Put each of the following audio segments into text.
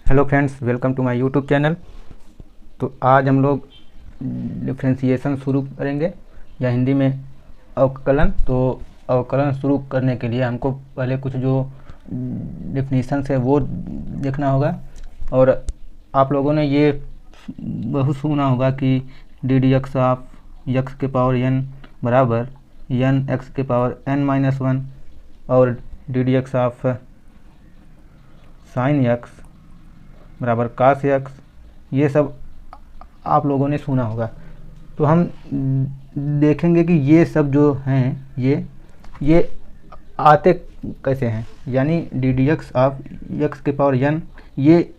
Hello friends, welcome to my YouTube channel. तो आज हम लोग डिफ्रेंशिएशन शुरू करेंगे या हिंदी में अवकलन। तो अवकलन शुरू करने के लिए हमको पहले कुछ जो डिफिनीशंस है वो देखना होगा। और आप लोगों ने ये बहुत सुना होगा कि D D X of x के पावर एन बराबर एन एक्स के पावर एन माइनस वन और D D X of sine x बराबर कास यक्स, ये सब आप लोगों ने सुना होगा। तो हम देखेंगे कि ये सब जो हैं ये आते कैसे हैं, यानी D D X of X के पावर एन ये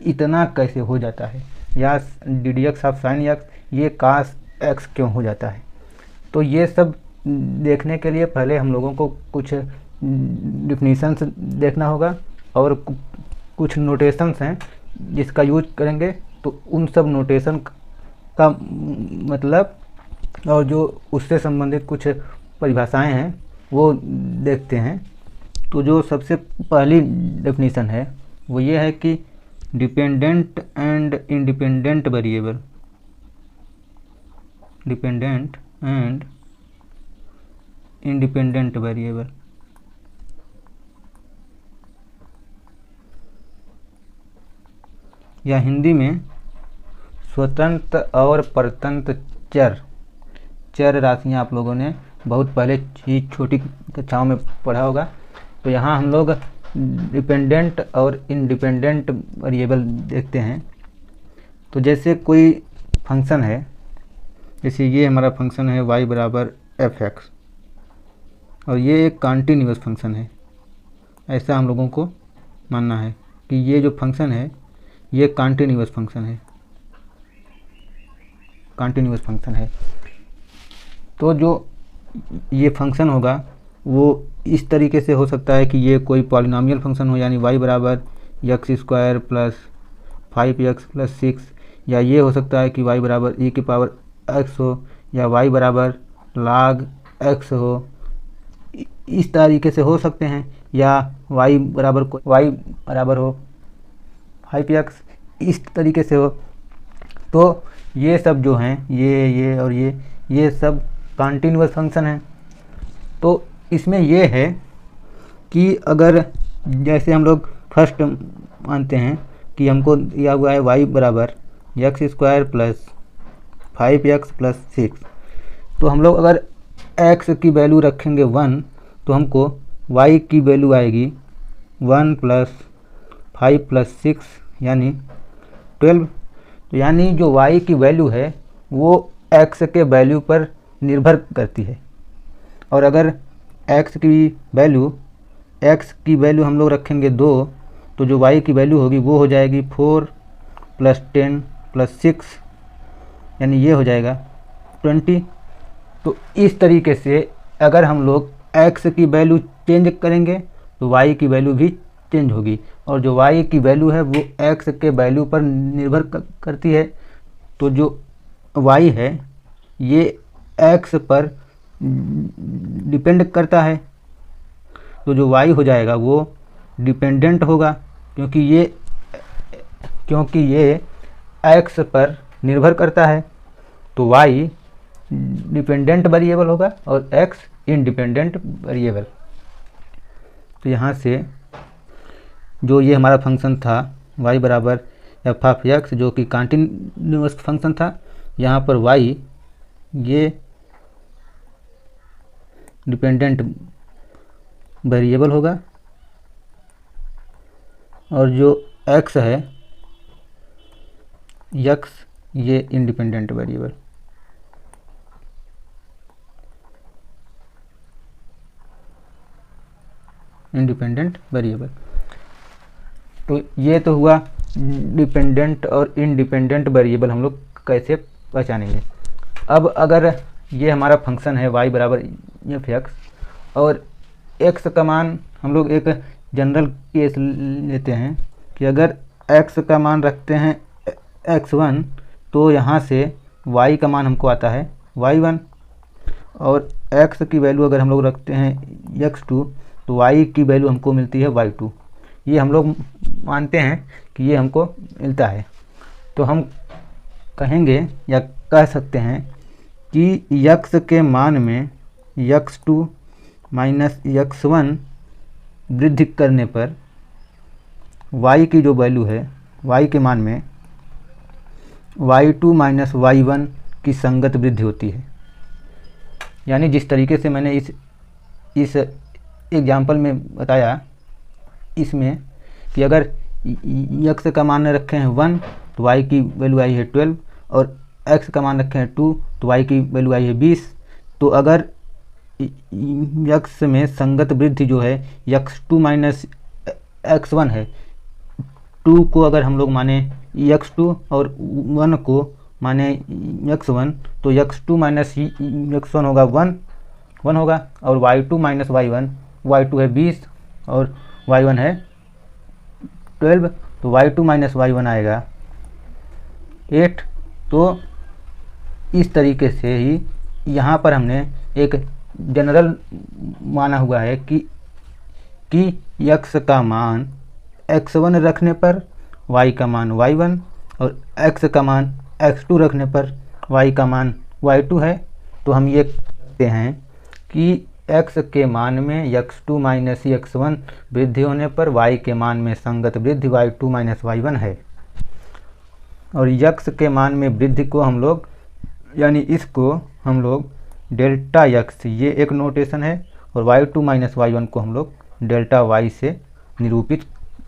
इतना कैसे हो जाता है, या D D X of sine x ये कास एक्स क्यों हो जाता है। तो ये सब देखने के लिए पहले हम लोगों को कुछ डिफिनीशंस देखना होगा और कुछ नोटेशंस हैं जिसका यूज करेंगे। तो उन सब नोटेशन का मतलब और जो उससे संबंधित कुछ परिभाषाएं हैं वो देखते हैं। तो जो सबसे पहली डेफिनेशन है वो ये है कि dependent and independent variable, dependent and independent variable या हिंदी में स्वतंत्र और परतंत्र चर राशियाँ आप लोगों ने बहुत पहले ही छोटी कक्षाओं में पढ़ा होगा। तो यहाँ हम लोग डिपेंडेंट और इंडिपेंडेंट वेरिएबल देखते हैं। तो जैसे कोई फंक्शन है, जैसे ये हमारा फंक्शन है y बराबर एफ एक्स और ये एक कॉन्टीन्यूअस फंक्शन है। ऐसा हम लोगों को मानना है कि ये जो फंक्शन है ये कॉन्टीन्यूअस फंक्शन है, कॉन्टीन्यूअस फंक्शन है। तो जो ये फंक्शन होगा वो इस तरीके से हो सकता है कि ये कोई पॉलिनॉमियल फंक्शन हो, यानी y बराबर x square plus 5x plus 6, या ये हो सकता है कि y बराबर e की पावर x हो, या y बराबर log x हो। इस तरीके से हो सकते हैं, या y बराबर हो 5x, इस तरीके से हो। तो ये सब जो हैं ये और ये सब कॉन्टीन्यूअस फंक्शन हैं। तो इसमें ये है कि अगर जैसे हम लोग फर्स्ट मानते हैं कि हमको दिया हुआ है y बराबर x square plus 5x plus 6, तो हम लोग अगर x की वैल्यू रखेंगे 1 तो हमको y की वैल्यू आएगी 1 प्लस 5 प्लस 6 यानी 12। तो यानी जो y की वैल्यू है वो x के वैल्यू पर निर्भर करती है। और अगर x की वैल्यू हम लोग रखेंगे 2, तो जो y की वैल्यू होगी वो हो जाएगी 4 प्लस 10 प्लस 6, यानी ये हो जाएगा 20। तो इस तरीके से अगर हम लोग x की वैल्यू चेंज करेंगे तो y की वैल्यू भी चेंज होगी, और जो y की वैल्यू है वो x के वैल्यू पर निर्भर करती है। तो जो y है ये x पर डिपेंड करता है। तो जो y हो जाएगा वो डिपेंडेंट होगा, क्योंकि ये x पर निर्भर करता है। तो y डिपेंडेंट वेरिएबल होगा और x इंडिपेंडेंट वेरिएबल। तो यहाँ से जो ये हमारा फंक्शन था y बराबर एफ ऑफ एक्स जो कि कॉन्टीन्यूअस फंक्शन था, यहाँ पर y ये डिपेंडेंट वेरिएबल होगा और जो x है x ये इंडिपेंडेंट वेरिएबल। Independent variable. तो ये तो हुआ डिपेंडेंट और इंडिपेंडेंट वेरिएबल हम लोग कैसे पहचानेंगे। अब अगर ये हमारा फंक्शन है y बराबर एफ एक्स और x का मान हम लोग एक जनरल केस लेते हैं कि अगर x का मान रखते हैं x1 तो यहाँ से y का मान हमको आता है y1, और x की वैल्यू अगर हम लोग रखते हैं x2 तो y की वैल्यू हमको मिलती है y2। ये हम लोग मानते हैं कि ये हमको मिलता है। तो हम कहेंगे या कह सकते हैं कि यक्स के मान में x2 माइनस x1 वृद्धि करने पर y की जो वैल्यू है, y के मान में y2 माइनस y1 की संगत वृद्धि होती है। यानी जिस तरीके से मैंने इस एग्जाम्पल में बताया, इसमें कि अगर x का मान रखे हैं 1 तो y की वैल्यू आई है 12, और x का मान रखे हैं 2 तो y की वैल्यू आई है 20। तो अगर x में संगत वृद्धि जो है x2 माइनस x1 है, 2 को अगर हम लोग माने x2 और 1 को माने x1, तो x2 माइनस x1 होगा 1 होगा, और y2 माइनस y1, y2 है 20 और y1 है 12, तो y2 माइनस y1 आएगा 8। तो इस तरीके से ही यहाँ पर हमने एक जनरल माना हुआ है कि x का मान x1 रखने पर y का मान y1 और x का मान x2 रखने पर y का मान y2 है। तो हम ये कहते हैं कि x के मान में x2 माइनस x1 वृद्धि होने पर y के मान में संगत वृद्धि y2 माइनस y1 है। और x के मान में वृद्धि को हम लोग, यानी इसको हम लोग डेल्टा x, ये एक नोटेशन है, और y2 माइनस y1 को हम लोग डेल्टा y से निरूपित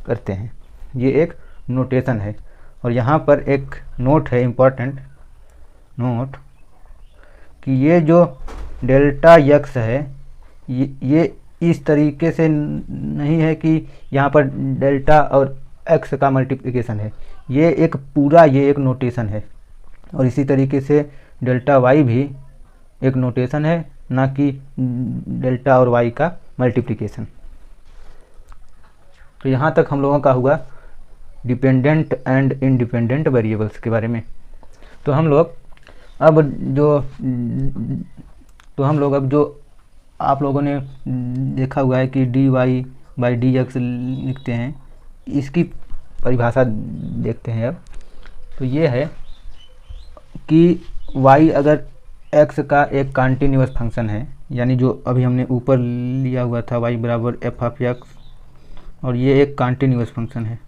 करते हैं। ये एक नोटेशन है। और यहाँ पर एक नोट है, इम्पोर्टेंट नोट, कि ये जो डेल्टा x है ये इस तरीके से नहीं है कि यहाँ पर डेल्टा और x का मल्टीप्लिकेशन है। ये एक पूरा, ये एक नोटेशन है। और इसी तरीके से डेल्टा y भी एक नोटेशन है, ना कि डेल्टा और y का मल्टीप्लिकेशन। तो यहाँ तक हम लोगों का हुआ डिपेंडेंट एंड इंडिपेंडेंट वेरिएबल्स के बारे में। तो हम लोग अब जो आप लोगों ने देखा हुआ है कि dy बाई dx लिखते हैं, इसकी परिभाषा देखते हैं अब। तो ये है कि y अगर x का एक कंटिन्यूअस फंक्शन है, यानी जो अभी हमने ऊपर लिया हुआ था y बराबर f ऑफ x, और ये एक कंटिन्यूअस फंक्शन है,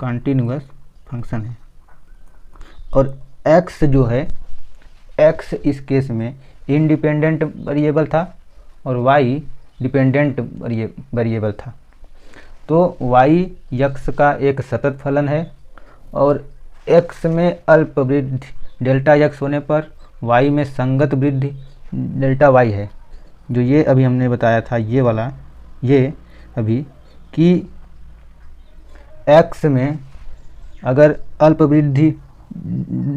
कंटिन्यूअस फंक्शन है, और x जो है, x इस केस में इंडिपेंडेंट वेरिएबल था और y डिपेंडेंट वेरिएबल था। तो y x का एक सतत फलन है, और x में अल्प वृद्धि डेल्टा x होने पर y में संगत वृद्धि डेल्टा y है। जो ये अभी हमने बताया था, ये वाला, ये अभी कि x में अगर अल्प वृद्धि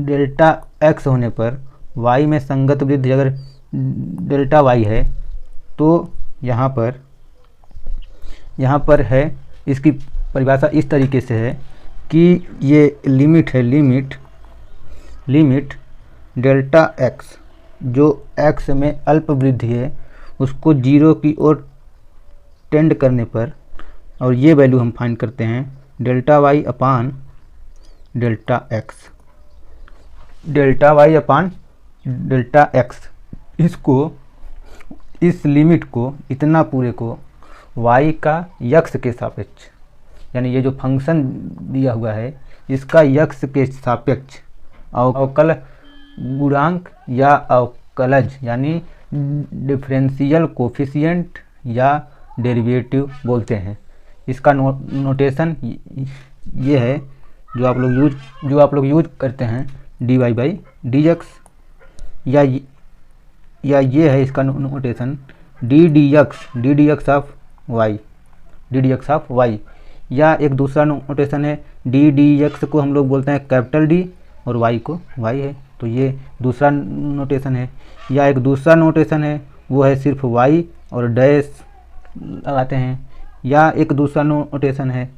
डेल्टा x होने पर y में संगत वृद्धि अगर डेल्टा y है, तो यहाँ पर है, इसकी परिभाषा इस तरीके से है कि ये लिमिट है, लिमिट डेल्टा x, जो x में अल्प वृद्धि है उसको 0 की ओर टेंड करने पर, और ये वैल्यू हम फाइंड करते हैं delta y upon delta x, delta y upon delta x। इस लिमिट को, इतना पूरे को y का x के सापेक्ष, यानी ये जो फंक्शन दिया हुआ है इसका x के सापेक्ष अवकल गुणांक या अवकलज, यानी डिफरेंशियल कोफिशिएंट या डेरिवेटिव बोलते हैं। इसका नोटेशन ये है जो आप लोग यूज करते हैं, dy बाई dx, या ये है इसका नोटेशन ddx ऑफ y, या एक दूसरा नोटेशन है ddx को हम लोग बोलते हैं कैपिटल D और y को y है, तो ये दूसरा नोटेशन है। या एक दूसरा नोटेशन है वो है सिर्फ y और डैश लगाते हैं, या एक दूसरा नोटेशन है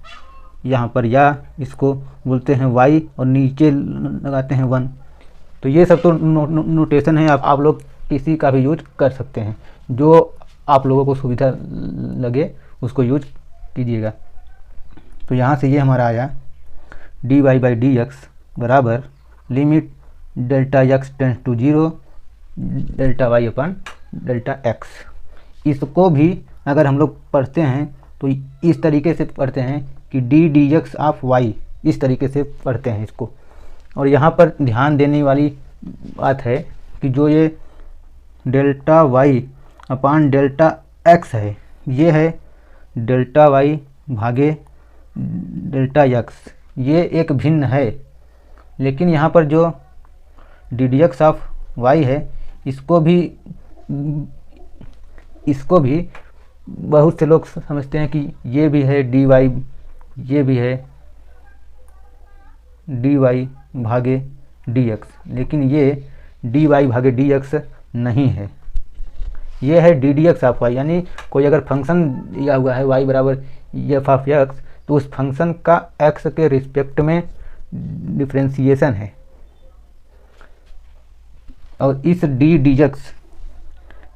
यहाँ पर, या इसको बोलते हैं y और नीचे लगाते हैं 1। तो ये सब तो नोटेशन है, आप लोग किसी का भी यूज कर सकते हैं, जो आप लोगों को सुविधा लगे उसको यूज कीजिएगा। तो यहाँ से ये हमारा आया dy बाई डी एक्स बराबर limit delta X tends to 0 delta Y upon delta X. इसको भी अगर हम लोग पढ़ते हैं तो इस तरीके से पढ़ते हैं कि डी एक्स ऑफ वाई, इस तरीके से पढ़ते हैं इसको। और यहाँ पर ध्यान देने वाली बात है कि जो ये delta Y upon delta X है, ये है डेल्टा वाई भागे डेल्टा एक्स, ये एक भिन्न है। लेकिन यहाँ पर जो डी एक्स ऑफ वाई है, इसको भी बहुत से लोग समझते हैं कि ये भी है डी वाई, ये भी है डी वाई भागे डी एक्स, लेकिन ये डी वाई भागे डी एक्स नहीं है, ये है डी एक्स ऑफ वाई। यानी कोई अगर फंक्शन दिया हुआ है वाई बराबर एफ ऑफ एक्स, तो उस फंक्शन का एक्स के रिस्पेक्ट में डिफ्रेंसिएशन है। और इस डी एक्स,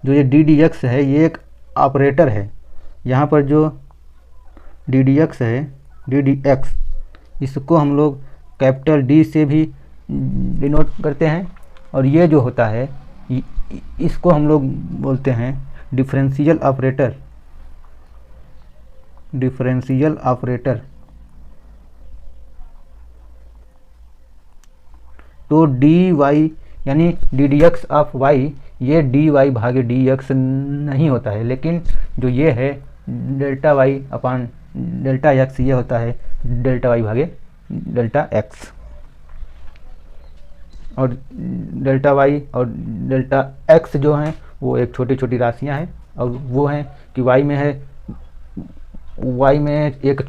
जो ये डी एक्स है, ये एक ऑपरेटर है। यहाँ पर जो डी एक्स है, डी एक्स, इसको हम लोग कैपिटल डी से भी डिनोट करते हैं। और ये जो होता है इसको हम लोग बोलते हैं डिफरेंशियल ऑपरेटर, डिफरेंशियल ऑपरेटर। तो डी वाई यानी डी एक्स ऑफ वाई, ये डी वाई भागे डी एक्स नहीं होता है, लेकिन जो ये है delta Y upon delta X, ये होता है डेल्टा वाई भागे डेल्टा एक्स। और डेल्टा वाई और डेल्टा एक्स जो हैं वो एक छोटी छोटी राशियां हैं, और वो हैं कि वाई में एक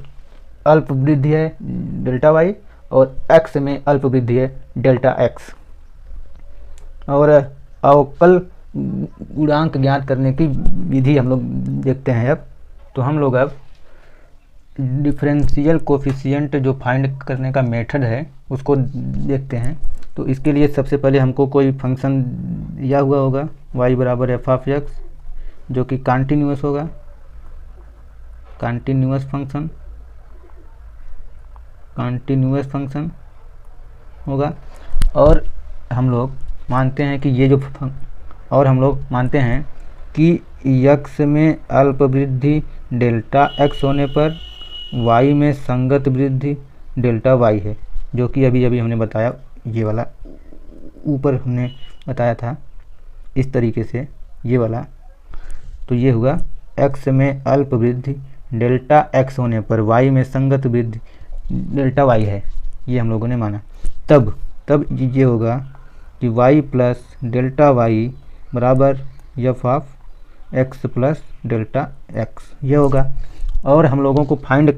अल्प वृद्धि है डेल्टा वाई, और एक्स में अल्प वृद्धि है डेल्टा एक्स। और अवकल गुणांक ज्ञात करने की विधि हम लोग देखते हैं अब। तो हम लोग अब डिफरेंशियल कोफिशिएंट जो फाइंड करने का मेथड है उसको देखते हैं। तो इसके लिए सबसे पहले हमको कोई फंक्शन दिया हुआ होगा y बराबर एफ ऑफ एक्स, जो कि कॉन्टिन्यूअस होगा, कॉन्टिन्यूअस फंक्शन होगा। और हम लोग मानते हैं कि ये जो x में अल्प वृद्धि डेल्टा x होने पर y में संगत वृद्धि डेल्टा y है, जो कि अभी हमने बताया, ये वाला ऊपर हमने बताया था इस तरीके से, ये वाला। तो ये हुआ x में अल्प वृद्धि डेल्टा x होने पर y में संगत वृद्धि डेल्टा y है, ये हम लोगों ने माना। तब ये होगा कि y प्लस डेल्टा y बराबर F of X plus delta X, ये होगा। और हम लोगों को फाइंड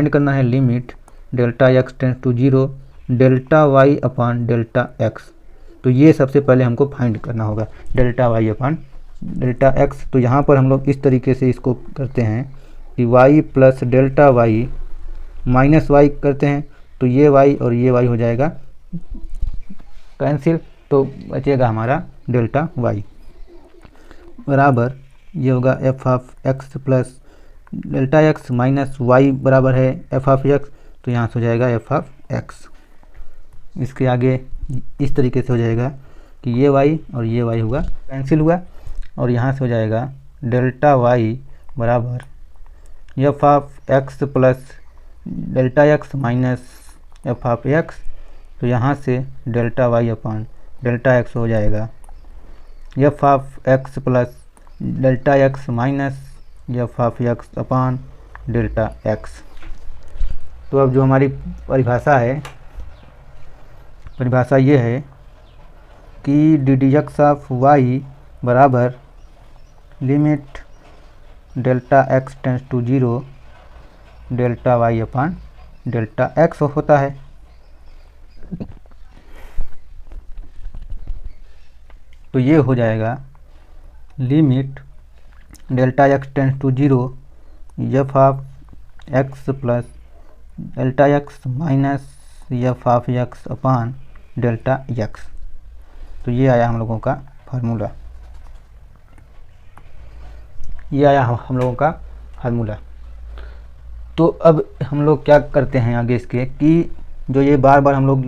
करना है limit delta X tends to 0 delta Y upon delta X. तो ये सबसे पहले हमको फाइंड करना होगा delta Y upon delta X. तो यहाँ पर हम लोग इस तरीके से इसको करते हैं कि y plus delta Y minus Y करते हैं, तो ये y और ये y हो जाएगा कैंसिल, तो बचेगा हमारा डेल्टा y बराबर ये होगा F of X plus delta X minus Y बराबर है एफ ऑफ एक्स, तो यहाँ से हो जाएगा एफ ऑफ एक्स। इसके आगे इस तरीके से हो जाएगा कि ये y और ये y हुआ कैंसिल हुआ, और यहाँ से हो जाएगा डेल्टा y बराबर F of X plus delta X minus F of X. तो यहाँ से delta y upon delta X हो जाएगा F of X plus delta X minus F of X upon delta X. तो अब जो हमारी परिभाषा ये है कि डी एक्स ऑफ वाई बराबर limit delta X tends to 0 delta Y upon delta X होता है। तो ये हो जाएगा limit delta X tends to 0 F of X plus delta X minus F of X upon delta X. तो ये आया हम लोगों का फार्मूला। ये आया हम लोगों का फार्मूला। तो अब हम लोग क्या करते हैं आगे इसके कि जो ये बार बार हम लोग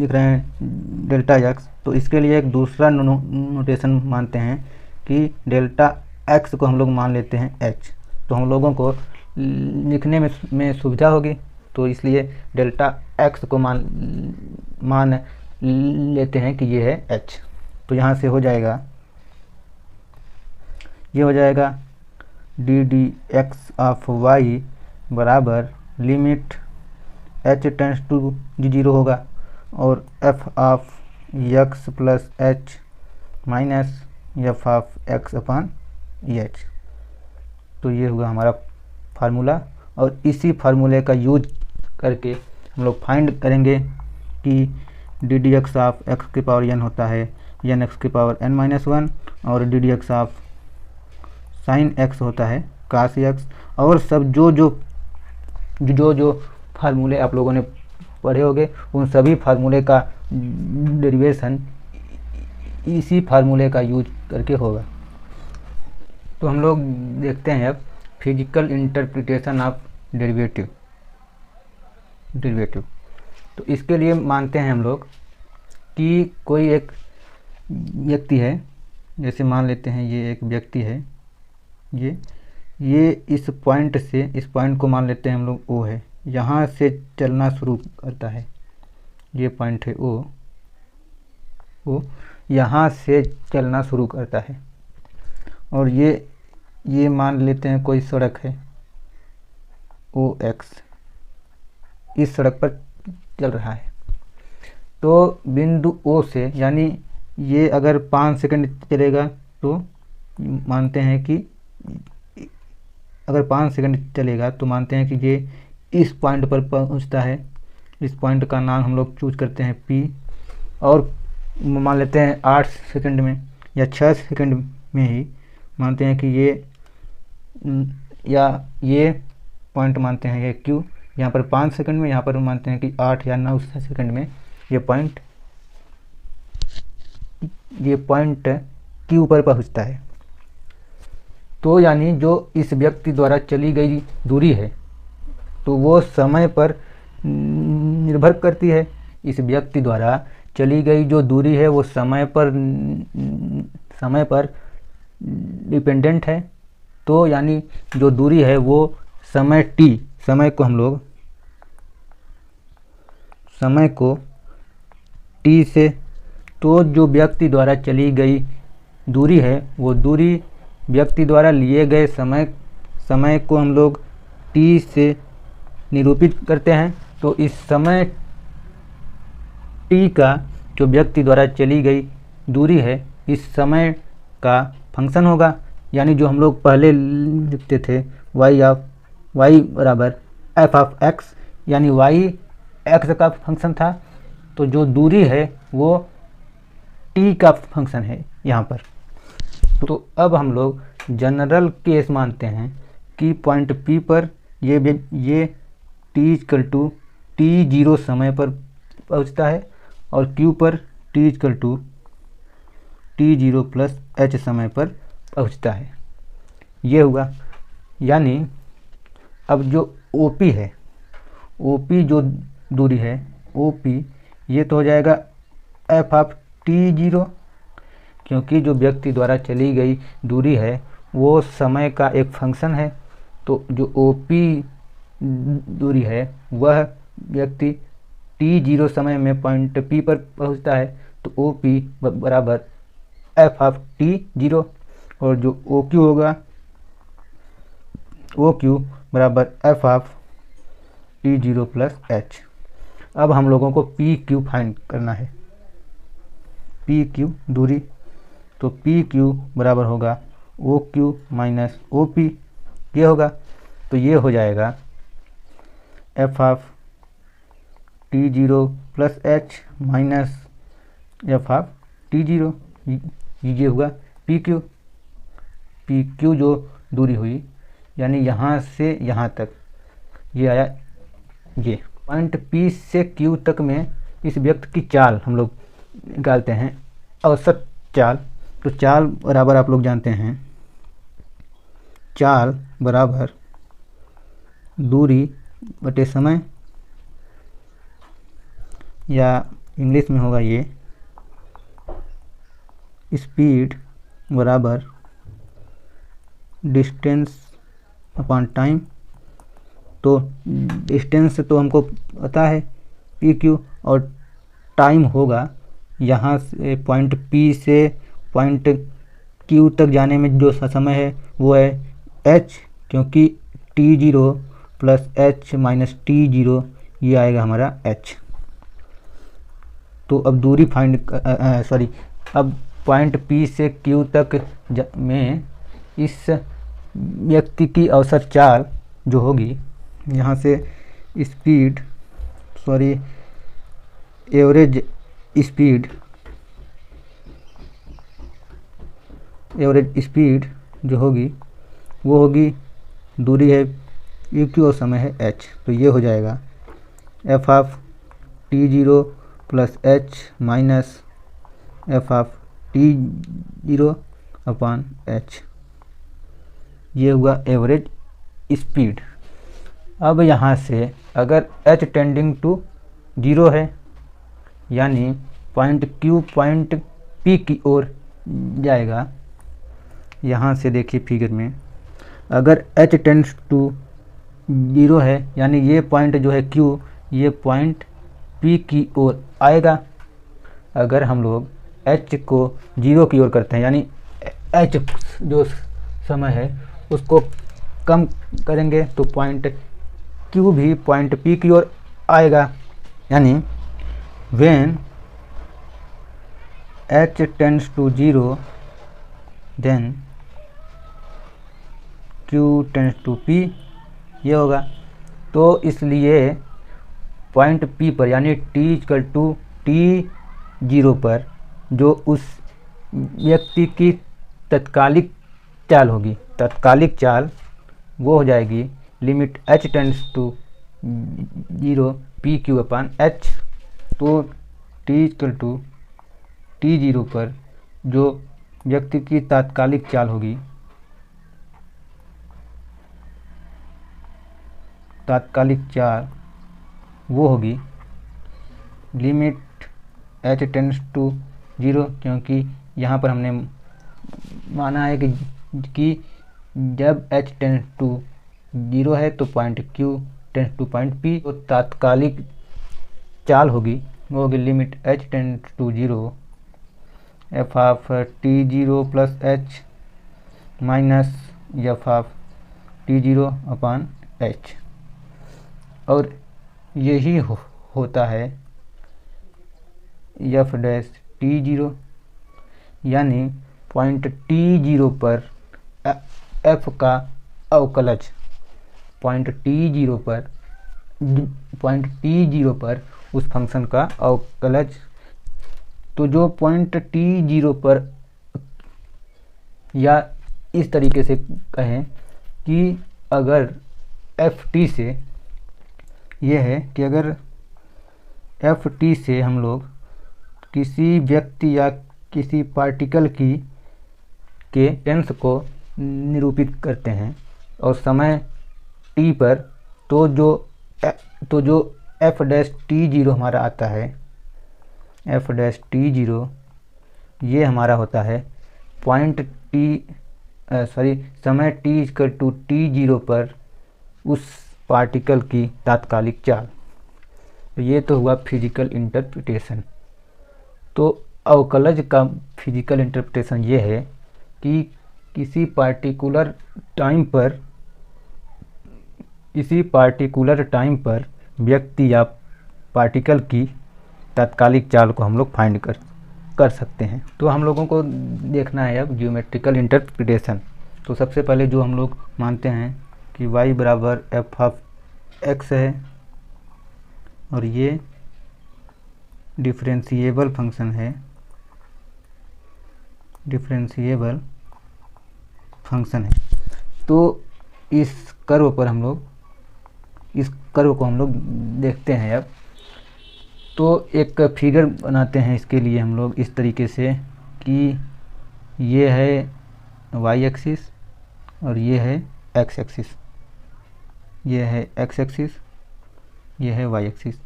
लिख रहे हैं डेल्टा एक्स, तो इसके लिए एक दूसरा नोटेशन मानते हैं कि डेल्टा एक्स को हम लोग मान लेते हैं एच, तो हम लोगों को लिखने में सुविधा होगी, तो इसलिए डेल्टा एक्स को मान लेते हैं कि ये है एच। तो यहाँ से हो जाएगा, ये हो जाएगा D D X of Y बराबर लिमिट h टेंड्स टू 0 होगा और f of x plus h minus f of x upon H. तो ये होगा हमारा फार्मूला, और इसी फार्मूले का यूज करके हम लोग फाइंड करेंगे कि D D X of x की पावर n होता है n एक्स की पावर n माइनस 1, और D D X of sine x होता है कास x, और सब जो फार्मूले आप लोगों ने पढ़े होंगे उन सभी फार्मूले का डेरिवेशन इसी फार्मूले का यूज करके होगा। तो हम लोग देखते हैं अब फिजिकल इंटरप्रिटेशन ऑफ डेरिवेटिव। तो इसके लिए मानते हैं हम लोग कि कोई एक व्यक्ति है, जैसे मान लेते हैं ये एक व्यक्ति है, ये इस पॉइंट से, इस पॉइंट को मान लेते हैं हम लोग ओ है, यहाँ से चलना शुरू करता है, ये पॉइंट है ओ यहाँ से चलना शुरू करता है, और ये मान लेते हैं कोई सड़क है ओ एक्स, इस सड़क पर चल रहा है। तो बिंदु ओ से, यानी ये अगर 5 सेकंड चलेगा तो मानते हैं कि अगर 5 सेकंड चलेगा तो मानते हैं कि ये इस पॉइंट पर पहुंचता है। इस पॉइंट का नाम हम लोग चूज करते हैं पी, और मान लेते हैं 8 सेकंड में या 6 सेकंड में ही मानते हैं कि ये पॉइंट मानते हैं ये क्यू, यहाँ पर 5 सेकंड में, यहाँ पर मानते हैं कि 8 या 9 सेकंड में ये पॉइंट क्यू पर पहुंचता है। तो यानी जो इस व्यक्ति द्वारा चली गई दूरी है तो वो समय पर निर्भर करती है। इस व्यक्ति द्वारा चली गई जो दूरी है वो समय पर डिपेंडेंट है। तो यानी जो दूरी है वो समय t, समय को t से, तो जो व्यक्ति द्वारा चली गई दूरी है वो दूरी व्यक्ति द्वारा लिए गए समय को हम लोग t से निरूपित करते हैं। तो इस समय t का जो व्यक्ति द्वारा चली गई दूरी है इस समय का फंक्शन होगा, यानी जो हम लोग पहले लिखते थे y बराबर f ऑफ x, यानी y x का फंक्शन था, तो जो दूरी है वो t का फंक्शन है यहाँ पर। तो अब हम लोग जनरल केस मानते हैं कि पॉइंट P पर ये t0 समय पर पहुँचता है और Q पर t0 प्लस h समय पर पहुँचता है। ये हुआ, यानी अब जो OP है, OP जो दूरी है OP, ये तो हो जाएगा f ऑफ t0, क्योंकि जो व्यक्ति द्वारा चली गई दूरी है वो समय का एक फंक्शन है। तो जो OP दूरी है वह व्यक्ति t0 समय में पॉइंट P पर पहुंचता है, तो OP बराबर f ऑफ t0, और जो OQ होगा OQ बराबर f of t0 plus h। अब हम लोगों को PQ फाइंड करना है, PQ दूरी, तो PQ बराबर होगा OQ माइनस OP, ये होगा। तो ये हो जाएगा f of t0 plus h minus f of t0, ये होगा PQ जो दूरी हुई, यानी यहाँ से यहाँ तक ये आया। ये पॉइंट P से Q तक में इस व्यक्ति की चाल हम लोग निकालते हैं, औसत चाल। तो चाल बराबर आप लोग जानते हैं चाल बराबर दूरी बटे समय, या इंग्लिश में होगा ये स्पीड बराबर डिस्टेंस अपॉन टाइम। तो डिस्टेंस तो हमको पता है पी क्यू, और टाइम होगा यहाँ से पॉइंट पी से पॉइंट क्यू तक जाने में जो समय है वो है एच, क्योंकि T zero plus H minus T zero ये आएगा हमारा एच। तो अब दूरी अब पॉइंट पी से क्यू तक में इस व्यक्ति की औसत चाल जो होगी, यहाँ से स्पीड एवरेज स्पीड जो होगी वो होगी, दूरी है यू क्यू और समय है एच। तो ये हो जाएगा F of T zero plus H minus F of T zero upon H, ये हुआ एवरेज स्पीड। अब यहाँ से अगर एच टेंडिंग टू जीरो है, यानी पॉइंट क्यू पॉइंट पी की ओर जाएगा, यहाँ से देखिए फिगर में अगर एच टेंड्स टू जीरो है, यानी ये पॉइंट जो है क्यू ये पॉइंट पी की ओर आएगा। अगर हम लोग एच को जीरो की ओर करते हैं, यानी एच जो समय है उसको कम करेंगे, तो पॉइंट क्यू भी पॉइंट पी की ओर आएगा। यानी when H tends to zero then Q tends to P, ये होगा। तो इसलिए पॉइंट पी पर यानी T equal to T zero पर जो उस व्यक्ति की तत्कालिक चाल होगी, तत्कालिक चाल वो हो जाएगी limit H tends to zero P Q upon H. तो T equal to T zero पर जो व्यक्ति की तात्कालिक चाल होगी, तात्कालिक चाल वो होगी limit H tends to zero, क्योंकि यहाँ पर हमने माना है कि जब एच टेंड्स टू जीरो है तो point Q tends to point P, तो तात्कालिक चाल होगी वो होगी limit H tends to zero F of T zero plus H minus F of T zero upon H. और यही होता है एफ डैश टी जीरो, यानी पॉइंट टी जीरो पर एफ का अवकलज, पॉइंट टी जीरो पर उस फंक्शन का अवकलज। तो जो पॉइंट टी जीरो पर, या इस तरीके से कहें कि अगर एफ टी से ये है कि अगर एफ टी से हम लोग किसी व्यक्ति या किसी पार्टिकल के टेंस को निरूपित करते हैं और समय टी पर, तो जो एफ डैश टी जीरो हमारा आता है, एफ डैश टी जीरो ये हमारा होता है पॉइंट समय T equal to T zero पर उस पार्टिकल की तात्कालिक चाल। तो ये तो हुआ फिजिकल इंटरप्रिटेशन। तो अवकलज का फिजिकल इंटरप्रिटेशन ये है कि किसी पार्टिकुलर टाइम पर व्यक्ति या पार्टिकल की तात्कालिक चाल को हम लोग फाइंड कर सकते हैं। तो हम लोगों को देखना है अब ज्योमेट्रिकल इंटरप्रिटेशन। तो सबसे पहले जो हम लोग मानते हैं कि y बराबर एफ ऑफ एक्स है और ये डिफरेंशिएबल फंक्शन है, तो इस कर्व को हम लोग देखते हैं। अब तो एक फिगर बनाते हैं इसके लिए हम लोग इस तरीके से कि ये है y एक्सिस और ये है एक्स एक्सिस, ये है एक्स एक्सिस, ये है वाई एक्सिस।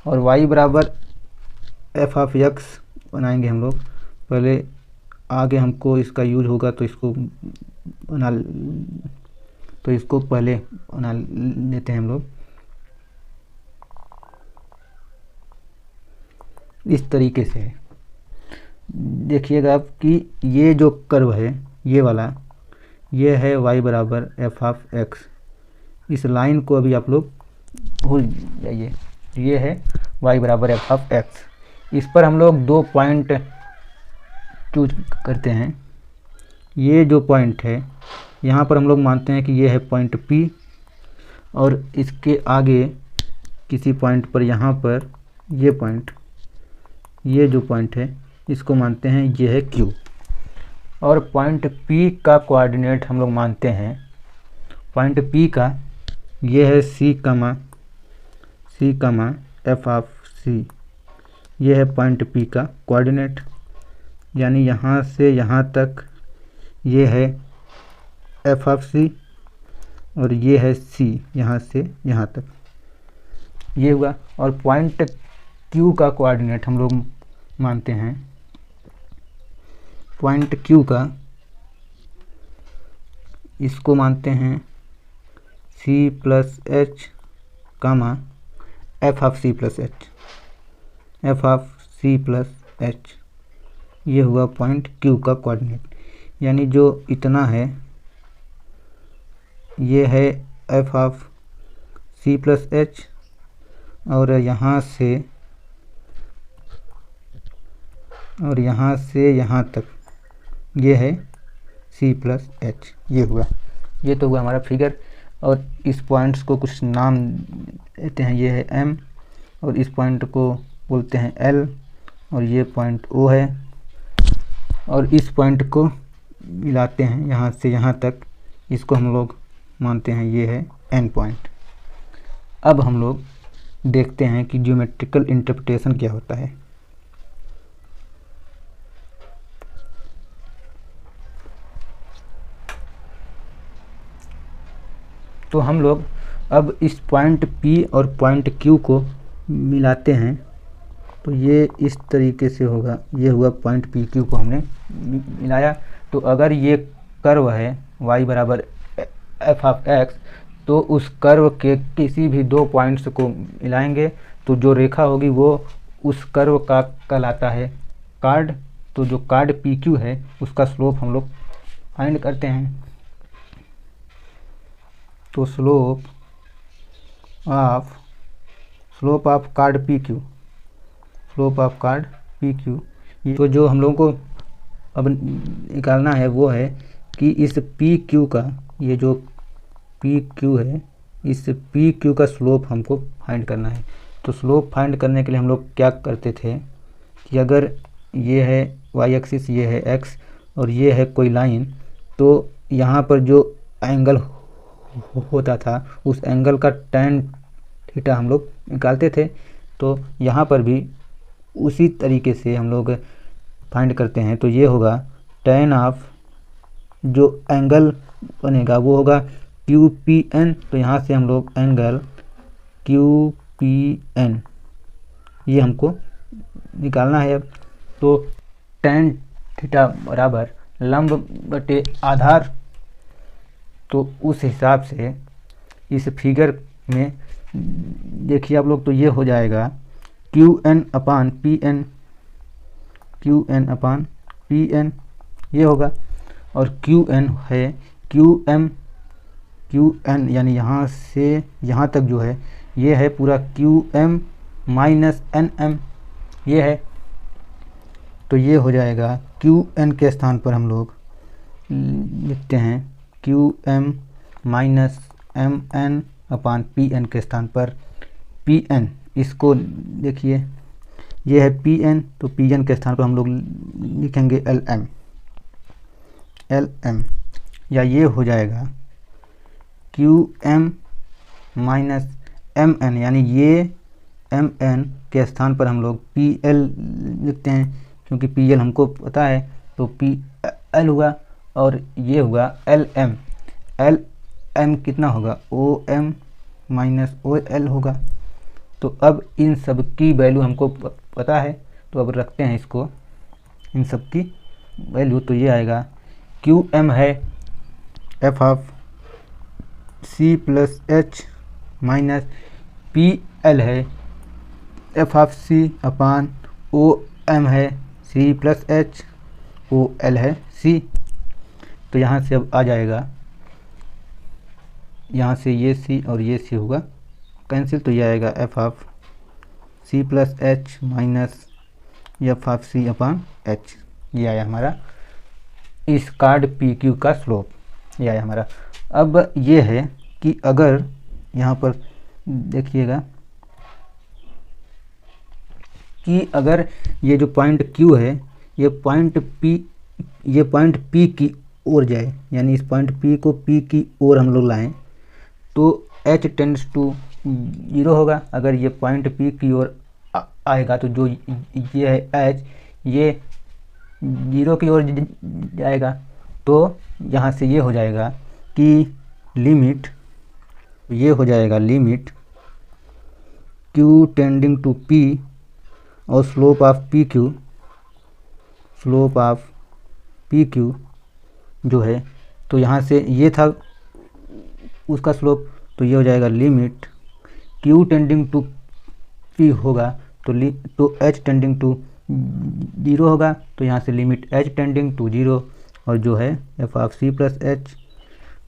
और वाई बराबर एफ ऑफ एक्स बनाएंगे हम लोग। पहले आगे हमको इसका यूज होगा तो इसको पहले बना लेते हैं हम लोग। इस तरीके से देखिएगा आप कि ये जो कर्व है ये वाला, ये है y बराबर एफ ऑफ एक्स। इस लाइन को अभी आप लोग भूल जाइए, ये है y बराबर एफ ऑफ एक्स। इस पर हम लोग 2 पॉइंट चूज करते हैं। ये जो पॉइंट है यहाँ पर हम लोग मानते हैं कि ये है पॉइंट P, और इसके आगे किसी पॉइंट पर यहाँ पर ये पॉइंट, ये जो पॉइंट है इसको मानते हैं ये है Q। और पॉइंट P का कोऑर्डिनेट हम लोग मानते हैं, पॉइंट P का ये है C कमा एफ ऑफ C। ये है पॉइंट P का कोऑर्डिनेट, यानी यहाँ से यहाँ तक ये है एफ ऑफ C, और ये है C यहाँ से यहाँ तक, ये हुआ। और पॉइंट Q का कोऑर्डिनेट हम लोग मानते हैं, पॉइंट Q का इसको मानते हैं C plus H comma F of C plus H, F of C plus H. ये हुआ पॉइंट Q का कोऑर्डिनेट, यानी जो इतना है ये है F of C plus H, और यहाँ से यहाँ तक ये है C प्लस एच। ये हुआ, ये तो हुआ हमारा फिगर। और इस पॉइंट्स को कुछ नाम देते हैं, ये है M, और इस पॉइंट को बोलते हैं L, और ये पॉइंट O है, और इस पॉइंट को मिलाते हैं यहाँ से यहाँ तक, इसको हम लोग मानते हैं ये है N पॉइंट। अब हम लोग देखते हैं कि ज्योमेट्रिकल इंटरप्रिटेशन क्या होता है। तो हम लोग अब इस पॉइंट P और पॉइंट Q को मिलाते हैं, तो ये इस तरीके से होगा। ये हुआ पॉइंट P Q को हमने मिलाया। तो अगर ये कर्व है y बराबर एफ ऑफ एक्स, तो उस कर्व के किसी भी 2 पॉइंट्स को मिलाएंगे तो जो रेखा होगी वो उस कर्व का कहलाता है कार्ड। तो जो कार्ड PQ है उसका स्लोप हम लोग फाइंड करते हैं। तो slope of card PQ, slope of card PQ, तो जो हम लोगों को अब निकालना है वो है कि इस PQ का, ये जो PQ है, इस PQ का स्लोप हमको फाइंड करना है। तो स्लोप फाइंड करने के लिए हम लोग क्या करते थे कि अगर ये है y एक्सिस, ये है x, और ये है कोई लाइन, तो यहाँ पर जो एंगल होता था उस एंगल का tan थीटा हम लोग निकालते थे। तो यहाँ पर भी उसी तरीके से हम लोग फाइंड करते हैं। तो ये होगा tan ऑफ, जो एंगल बनेगा वो होगा QPN। तो यहाँ से हम लोग एंगल QPN ये हमको निकालना है। अब तो tan थीटा बराबर लंब बटे आधार, तो उस हिसाब से इस फिगर में देखिए आप लोग, तो ये हो जाएगा QN अपान PN, QN अपान PN ये होगा। और QN है QN, यानी यहाँ से यहाँ तक जो है ये है पूरा QM माइनस NM ये है। तो ये हो जाएगा QN के स्थान पर हम लोग लिखते हैं QM माइनस MN अपान PN के स्थान पर PN। इसको देखिए, ये है PN, तो PN के स्थान पर हम लोग लिखेंगे LM, या ये हो जाएगा QM माइनस MN, यानी ये MN के स्थान पर हम लोग PL लिखते हैं, क्योंकि PL हमको पता है। तो PL हुआ, और ये हुआ LM। एल एम कितना होगा, O M minus O L होगा। तो अब इन सब की वैल्यू हमको पता है, तो अब रखते हैं इसको, इन सब की वैल्यू। तो ये आएगा क्यू एम है F of C plus H minus P L है F of C upon O M है C plus H, O L है सी। तो यहाँ से अब आ जाएगा, यहाँ से ये सी और ये सी होगा कैंसिल, तो ये आएगा F of C plus H minus F of C upon H. ये आया हमारा इस कार्ड पी क्यू का स्लोप, ये आया हमारा। अब ये है कि अगर यहाँ पर देखिएगा कि अगर ये जो पॉइंट क्यू है ये पॉइंट पी की ओर जाए, यानी इस पॉइंट पी को पी की ओर हम लोग लाएं, तो एच टेंड्स टू 0 होगा। अगर ये पॉइंट पी की ओर आएगा तो जो ये है एच, ये 0 की ओर जाएगा। तो यहाँ से ये हो जाएगा कि लिमिट, ये हो जाएगा limit Q tending to P और slope of P Q, slope of P Q जो है, तो यहाँ से ये था उसका स्लोप, तो ये हो जाएगा limit Q tending to P होगा तो एच टेंडिंग टू 0 होगा। तो यहाँ से लिमिट एच टेंडिंग टू 0 और जो है F of C plus H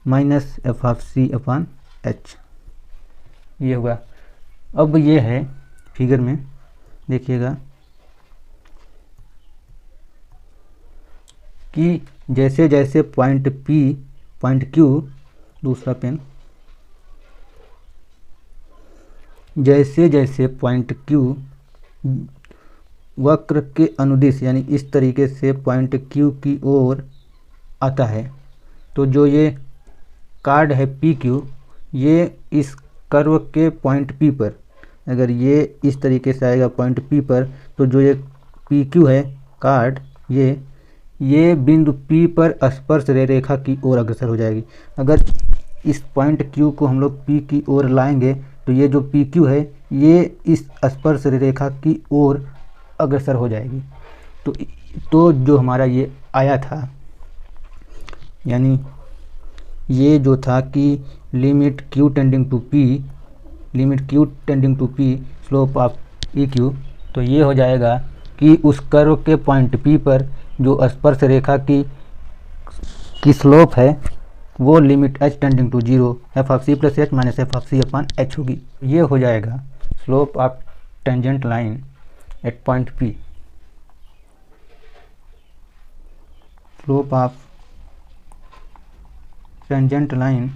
minus F of C upon H, ये होगा। अब ये है फिगर में देखिएगा कि जैसे जैसे पॉइंट क्यू, दूसरा पेन, जैसे जैसे पॉइंट क्यू वक्र के अनुदिश यानी इस तरीके से पॉइंट क्यू की ओर आता है, तो जो ये कार्ड है पी क्यू, ये इस कर्व के पॉइंट पी पर, अगर ये इस तरीके से आएगा पॉइंट पी पर, तो जो ये पी क्यू है कार्ड, ये बिंदु पी पर स्पर्श रेखा की ओर अग्रसर हो जाएगी। अगर इस पॉइंट क्यू को हम लोग पी की ओर लाएंगे तो ये जो पी क्यू है ये इस स्पर्श रेखा की ओर अग्रसर हो जाएगी। तो जो हमारा ये आया था, यानी ये जो था कि limit Q tending to P slope of P Q, तो ये हो जाएगा कि उस कर्व के पॉइंट पी पर जो स्पर्श रेखा की स्लोप है वो limit H tending to 0 F of C plus H minus F of C upon H होगी। ये हो जाएगा slope of tangent line at point P, slope of tangent line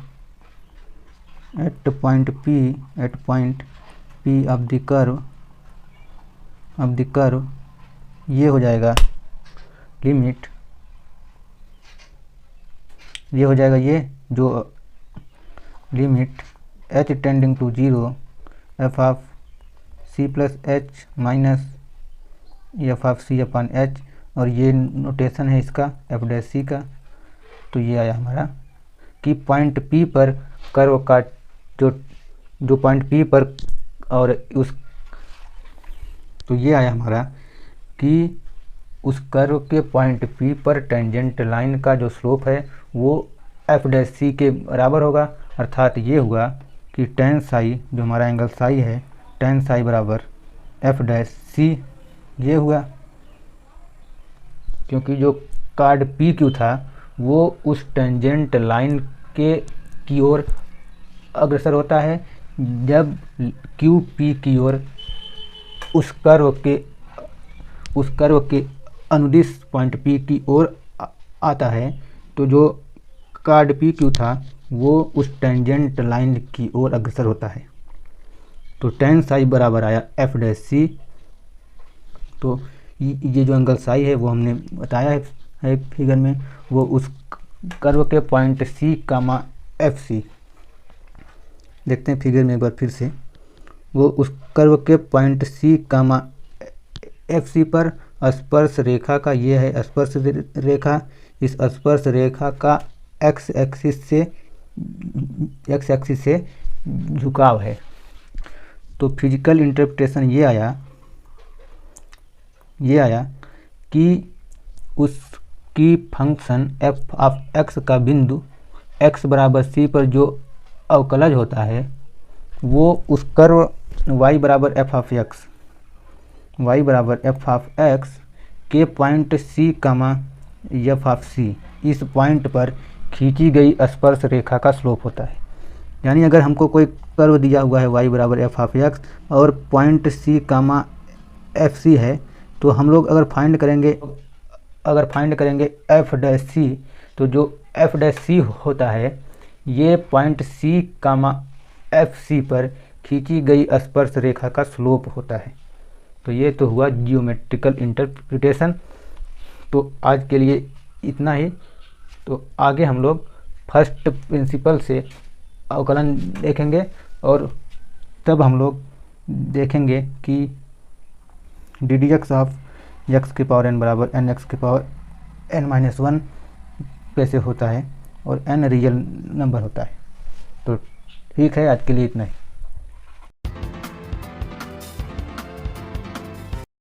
at point P of the curve, ये हो जाएगा limit, ये हो जाएगा ये जो limit H tending to 0 F of C plus H minus F of C upon H, और ये नोटेशन है इसका एफ डैश सी का। तो ये आया हमारा कि पॉइंट पी पर कर्व का जो पॉइंट पी पर और उस, तो ये आया हमारा कि उस कर्व के पॉइंट पी पर टेंजेंट लाइन का जो स्लोप है वो एफ डैश सी के बराबर होगा। अर्थात ये हुआ कि टेन साई, जो हमारा एंगल साई है, टेन साई बराबर एफ डैश सी, ये हुआ। क्योंकि जो कार्ड पी क्यू था वो उस टेंजेंट लाइन की ओर अग्रसर होता है जब क्यू पी की ओर उस कर्व के अनुदिश पॉइंट पी की ओर आता है। तो जो कार्ड पी क्यू था वो उस टेंजेंट लाइन की ओर अग्रसर होता है। तो टेन साई बराबर आया एफ डैश सी। तो ये जो एंगल साई है वो हमने बताया है फिगर में, वो उस कर्व के पॉइंट सी कामा एफ सी, देखते हैं फिगर में एक बार फिर से, वो उस कर्व के पॉइंट सी कामा एफ सी पर स्पर्श रेखा का, ये है स्पर्श रेखा, इस स्पर्श रेखा का एक्स एक्सिस से एक्स एक्सिस से झुकाव है। तो फिजिकल इंटरप्रिटेशन ये आया कि उसकी फंक्शन एफ ऑफ एक्स का बिंदु एक्स बराबर सी पर जो अवकलज होता है वो उस कर्व y बराबर एफ ऑफ एक्स के point C comma F of C, इस पॉइंट पर खींची गई स्पर्श रेखा का स्लोप होता है। यानी अगर हमको कोई कर्व दिया हुआ है y बराबर एफ ऑफ एक्स और point C comma F C है, तो हम लोग अगर फाइंड करेंगे एफ डैश सी, तो जो एफ डैश सी होता है ये पॉइंट सी कामा एफ सी पर खींची गई स्पर्श रेखा का स्लोप होता है। तो ये तो हुआ जियोमेट्रिकल इंटरप्रिटेशन। तो आज के लिए इतना ही। तो आगे हम लोग फर्स्ट प्रिंसिपल से अवकलन देखेंगे और तब हम लोग देखेंगे कि D D X of x की पावर एन बराबर एन एक्स की पावर एन माइनस वन कैसे होता है और एन रियल नंबर होता है। तो ठीक है, आज के लिए इतना ही।